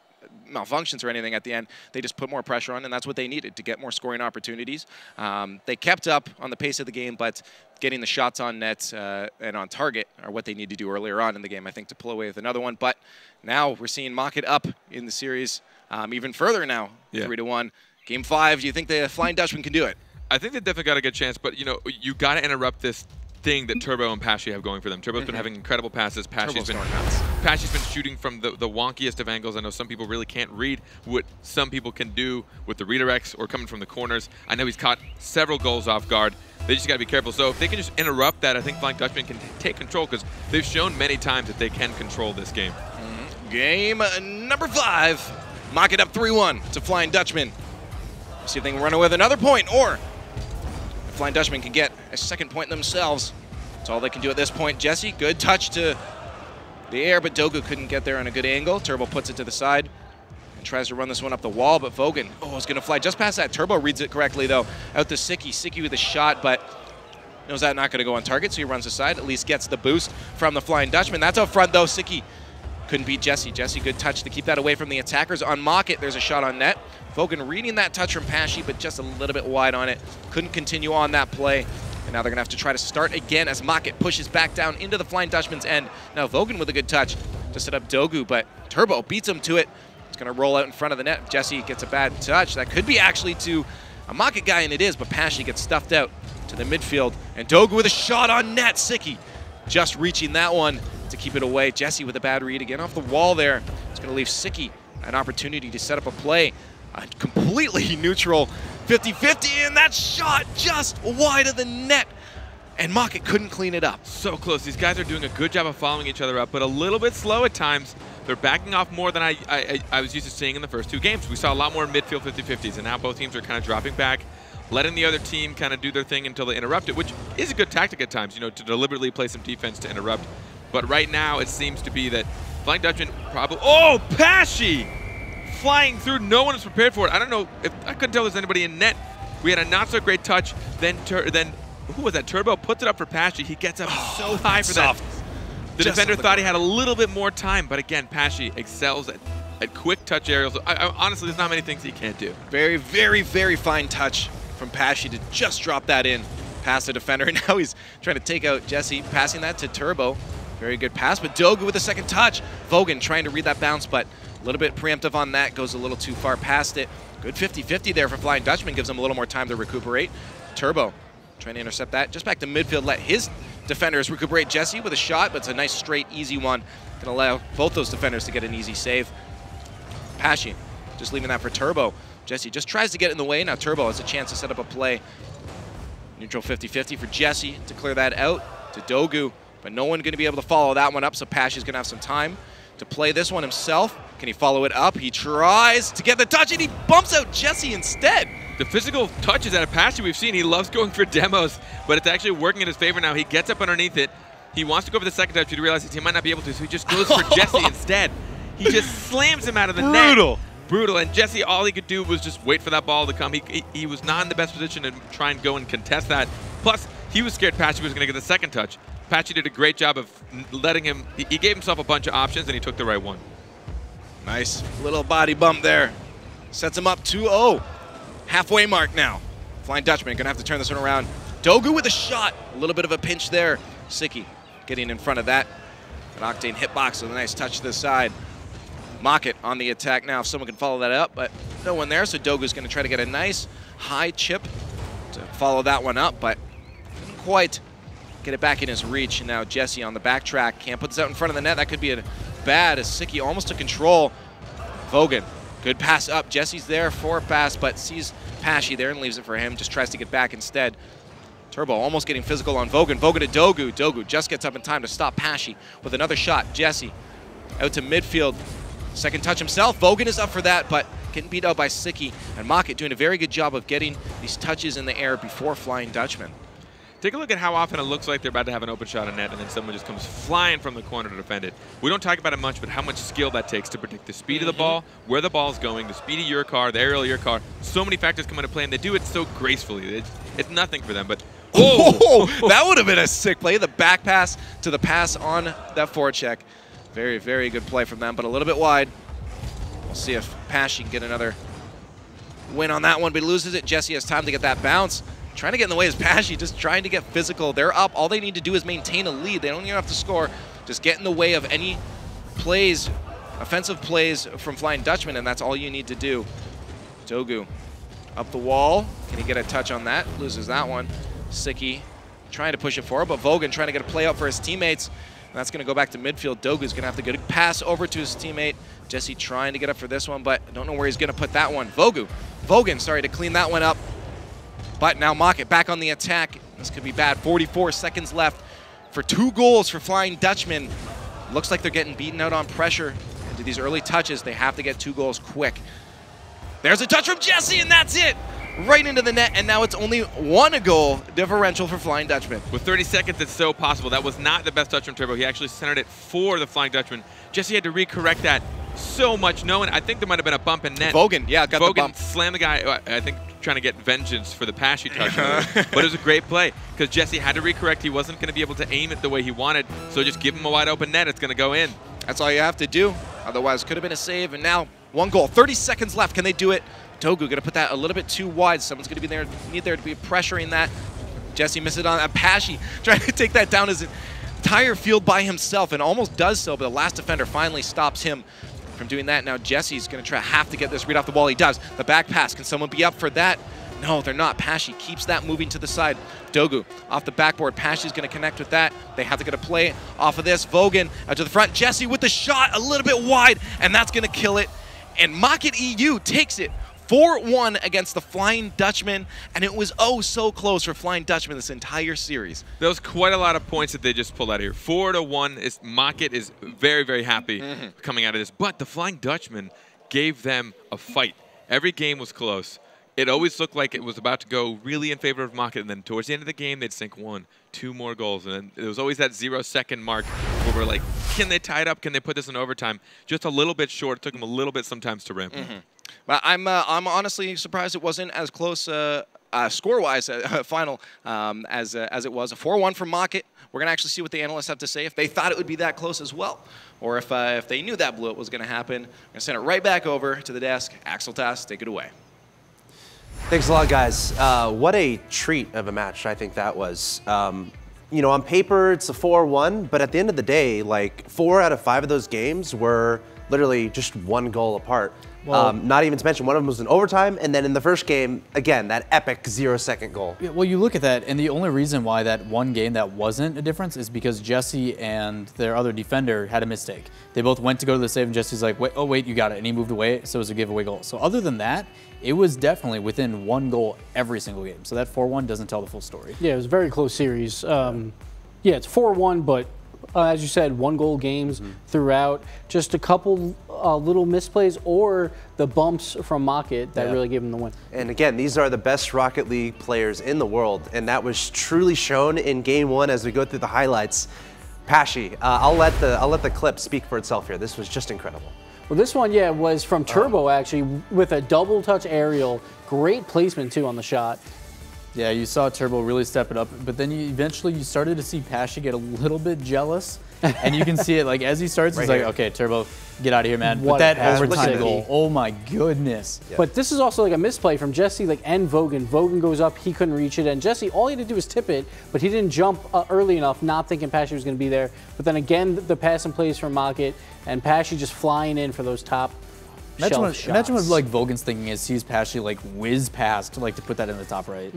S2: malfunctions or anything at the end. They just put more pressure on, and that's what they needed to get more scoring opportunities. They kept up on the pace of the game, but getting the shots on net and on target are what they need to do earlier on in the game, I think, to pull away with another one. But now we're seeing Mocket up in the series even further now, 3-1. Game 5, do you think the Flying Dutchman can do it?
S3: I think they definitely got a good chance, but you know, you got to interrupt this thing that Turbo and Pashy have going for them. Turbo's been having incredible passes. Pashy's been shooting from the wonkiest of angles. I know some people really can't read what some people can do with the redirects or coming from the corners. I know he's caught several goals off guard. They just got to be careful. So if they can just interrupt that, I think Flying Dutchman can take control because they've shown many times that they can control this game.
S2: Game number 5. Mock it up 3-1 to Flying Dutchman. See if they can run away with another point, or Flying Dutchman can get a second point themselves. That's all they can do at this point. Jesse, good touch to the air, but Dogu couldn't get there on a good angle. Turbo puts it to the side and tries to run this one up the wall, but Vogan, is going to fly just past that. Turbo reads it correctly, though. Out to Sicky. Sicky with a shot, but knows that not going to go on target, so he runs aside. At least gets the boost from the Flying Dutchman. That's up front, though. Sicky couldn't beat Jesse. Jesse, good touch to keep that away from the attackers. On Mocket, there's a shot on net. Vogan reading that touch from Pashy, but just a little bit wide on it. Couldn't continue on that play. And now they're going to have to try to start again as Mocket pushes back down into the Flying Dutchman's end. Now Vogan with a good touch to set up Dogu, but Turbo beats him to it. It's going to roll out in front of the net. Jesse gets a bad touch. That could be actually to a Mocket guy, and it is, but Pashy gets stuffed out to the midfield. And Dogu with a shot on net. Sicky just reaching that one to keep it away. Jesse with a bad read again off the wall there. It's going to leave Sicky an opportunity to set up a play. A completely neutral 50-50, and that shot just wide of the net. And Mocket couldn't clean it up.
S3: So close. These guys are doing a good job of following each other up, but a little bit slow at times. They're backing off more than I was used to seeing in the first 2 games. We saw a lot more midfield 50-50s, and now both teams are kind of dropping back, letting the other team kind of do their thing until they interrupt it, which is a good tactic at times, you know, to deliberately play some defense to interrupt. But right now, it seems to be that Flying Dutchman probably... Oh, Pashy! Flying through, no one is prepared for it. I don't know, if I couldn't tell there's anybody in net. We had a not-so-great touch, then who was that? Turbo puts it up for Pashy. He gets up so high for that. The defender thought he had a little bit more time, but again, Pashy excels at at quick touch aerials. Honestly, there's not many things he can't do.
S2: Very, very, very fine touch from Pashy to just drop that in past the defender. Now he's trying to take out Jesse, passing that to Turbo. Very good pass, but Dogu with a second touch. Vogan trying to read that bounce, but a little bit preemptive on that, goes a little too far past it. Good 50-50 there for Flying Dutchman, gives him a little more time to recuperate. Turbo trying to intercept that. Just back to midfield, let his defenders recuperate. Jesse with a shot, but it's a nice, straight, easy one. Gonna allow both those defenders to get an easy save. Pashy just leaving that for Turbo. Jesse just tries to get in the way. Now Turbo has a chance to set up a play. Neutral 50-50 for Jesse to clear that out to Dogu, but no one gonna be able to follow that one up, so Pashy's gonna have some time to play this one himself. Can he follow it up? He tries to get the touch, and he bumps out Jesse instead.
S3: The physical touches out of Pashy we've seen, he loves going for demos, but it's actually working in his favor now. He gets up underneath it. He wants to go for the second touch, but he realizes he might not be able to, so he just goes for Jesse instead. He just slams him out of the net. Brutal. And Jesse, all he could do was just wait for that ball to come. He was not in the best position to try and go and contest that. Plus, he was scared Pashy was going to get the second touch. Pashy did a great job of letting him, he gave himself a bunch of options, and he took the right one.
S2: Nice little body bump there. Sets him up 2-0. Halfway mark now. Flying Dutchman gonna have to turn this one around. Dogu with a shot. A little bit of a pinch there. Sicky getting in front of that. An Octane hitbox with a nice touch to the side. Mocket on the attack now, if someone can follow that up, but no one there, so Dogu's gonna try to get a nice high chip to follow that one up, but didn't quite get it back in his reach. And now Jesse on the backtrack. Can't put this out in front of the net. That could be a bad as Sicky almost took control. Vogan, good pass up. Jesse's there for a pass, but sees Pashy there and leaves it for him. Just tries to get back instead. Turbo almost getting physical on Vogan. Vogan to Dogu. Dogu just gets up in time to stop Pashy with another shot. Jesse out to midfield. Second touch himself. Vogan is up for that, but getting beat out by Sicky. And Mocket doing a very good job of getting these touches in the air before Flying Dutchman.
S3: Take a look at how often it looks like they're about to have an open shot on net, and then someone just comes flying from the corner to defend it. We don't talk about it much, but how much skill that takes to predict the speed of the ball, where the ball's going, the speed of your car, the aerial of your car. So many factors come into play, and they do it so gracefully. It's nothing for them, but
S2: oh, that would have been a sick play. The back pass to the pass on that forecheck. Very, very good play from them, but a little bit wide. We'll see if Pashy can get another win on that one, but he loses it. Jesse has time to get that bounce. Trying to get in the way is Pashy, just trying to get physical. They're up. All they need to do is maintain a lead. They don't even have to score. Just get in the way of any plays, offensive plays from Flying Dutchman, and that's all you need to do. Dogu up the wall. Can he get a touch on that? Loses that one. Sicky trying to push it forward, but Vogan trying to get a play out for his teammates. And that's going to go back to midfield. Dogu's going to have to get a pass over to his teammate. Jesse trying to get up for this one, but I don't know where he's going to put that one. Vogan, sorry, to clean that one up. But now Mocket back on the attack. This could be bad. 44 seconds left for 2 goals for Flying Dutchman. Looks like they're getting beaten out on pressure. Into these early touches, they have to get 2 goals quick. There's a touch from Jesse, and that's it. Right into the net, and now it's only 1 goal differential for Flying Dutchman.
S3: With 30 seconds, it's so possible. That was not the best touch from Turbo. He actually centered it for the Flying Dutchman. Jesse had to recorrect that so much, knowing I think there might have been a bump in net.
S2: Vogan, yeah, got the bump.
S3: Slammed the guy, I think, trying to get vengeance for the Pashy touch. But it was a great play because Jesse had to recorrect. He wasn't going to be able to aim it the way he wanted, so just give him a wide open net. It's going to go in.
S2: That's all you have to do. Otherwise, could have been a save, and now 1 goal. 30 seconds left. Can they do it? Dogu going to put that a little bit too wide. Someone's going to be there, need there to be pressuring that. Jesse missed it on Pashy, trying to take that down his entire field by himself, and almost does so, but the last defender finally stops him from doing that. Now Jesse's going to have to get this read off the wall. He does. The back pass. Can someone be up for that? No, they're not. Pashy keeps that moving to the side. Dogu off the backboard. Pashy's going to connect with that. They have to get a play off of this. Vogan out to the front. Jesse with the shot a little bit wide, and that's going to kill it. And Mocket EU takes it 4-1 against the Flying Dutchman, and it was oh so close for Flying Dutchman this entire series.
S3: There was quite a lot of points that they just pulled out of here. 4-1. Mocket is very, very happy coming out of this, but the Flying Dutchman gave them a fight. Every game was close. It always looked like it was about to go really in favor of Mocket, and then towards the end of the game, they'd sink 1, 2 more goals, and then there was always that 0-second mark where we're like, can they tie it up? Can they put this in overtime? Just a little bit short. It took them a little bit sometimes to ramp.
S2: But I'm honestly surprised it wasn't as close score-wise, final as it was, a 4-1 from Mocket. We're going to actually see what the analysts have to say, if they thought it would be that close as well, or if they knew that blowout was going to happen. I'm going to send it right back over to the desk. Axel Tass, take it away.
S1: Thanks a lot, guys. What a treat of a match I think that was. You know, on paper, it's a 4-1, but at the end of the day, like 4 out of 5 of those games were literally just 1 goal apart. Well, not even to mention one of them was in overtime, and then in the first game, again, that epic 0-second goal.
S4: Yeah, well, you look at that, and the only reason why that one game that wasn't a difference is because Jesse and their other defender had a mistake. They both went to go to the save, and Jesse's like, wait, oh, wait, you got it, and he moved away, so it was a giveaway goal. So other than that, it was definitely within 1 goal every single game. So that 4-1 doesn't tell the full story.
S5: Yeah, it was a very close series. Yeah, it's 4-1, but as you said, 1 goal games throughout. Just a couple little misplays or the bumps from Mocket that really gave him the win.
S1: And again, these are the best Rocket League players in the world, and that was truly shown in Game 1 as we go through the highlights. Pashi, I'll let the clip speak for itself here. This was just incredible.
S5: Well, this one, yeah, was from Turbo, actually, with a double touch aerial. Great placement, too, on the shot.
S4: Yeah, you saw Turbo really step it up, but then eventually you started to see Pashi get a little bit jealous, and you can see it, like, as he starts, he's like, okay, Turbo, get out of here, man. But that overtime goal, oh my goodness.
S5: Yeah. But this is also like a misplay from Jesse, like, and Vogan. Vogan goes up, he couldn't reach it, and Jesse, all he had to do was tip it, but he didn't jump early enough, not thinking Pashi was going to be there. But then again, the pass and plays from Mocket, and Pashi just flying in for those top
S4: Imagine what like Vogan's thinking is he's Pashi like whiz past like to put that in the top right.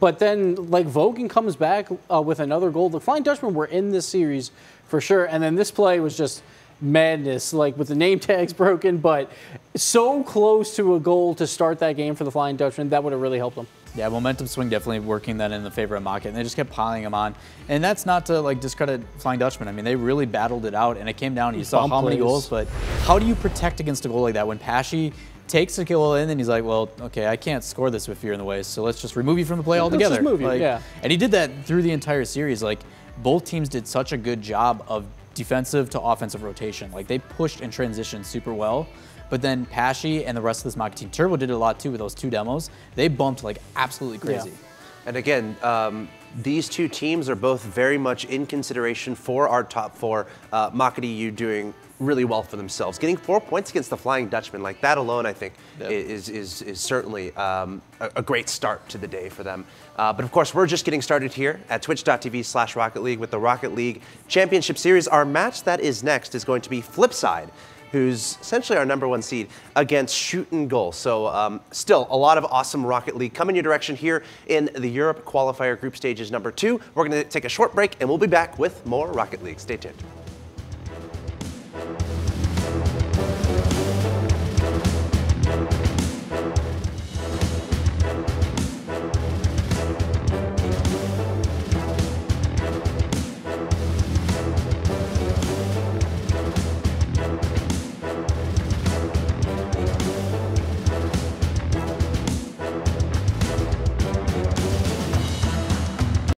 S5: But then like Vogan comes back with another goal. The Flying Dutchmen were in this series for sure, and then this play was just madness, like with the name tags broken, but so close to a goal to start that game for the Flying Dutchmen. That would have really helped them.
S4: Yeah, momentum swing definitely working that in the favor of Mocket, and they just kept piling them on. And that's not to like discredit Flying Dutchmen. I mean, they really battled it out, and it came down. You saw how many goals, but how do you protect against a goal like that when Pashi takes a goal in and he's like, well, okay, I can't score this if you're in the way, so let's just remove you from the play altogether.
S5: Let's just move you,
S4: like,
S5: yeah.
S4: And he did that through the entire series. Like both teams did such a good job of defensive to offensive rotation. Like they pushed and transitioned super well. But then Pashi and the rest of this Mocket team, Turbo did a lot too with those 2 demos. They bumped like absolutely crazy.
S1: Yeah. And again, these 2 teams are both very much in consideration for our top 4. Mocket EU doing really well for themselves. Getting 4 points against the Flying Dutchmen, like that alone, I think, is certainly a great start to the day for them. But of course, we're just getting started here at twitch.tv/Rocket League with the Rocket League Championship Series. Our match that is next is going to be Flipside, who's essentially our #1 seed, against Shoot and Goal. So still a lot of awesome Rocket League coming your direction here in the Europe Qualifier Group Stages #2. We're going to take a short break, and we'll be back with more Rocket League. Stay tuned.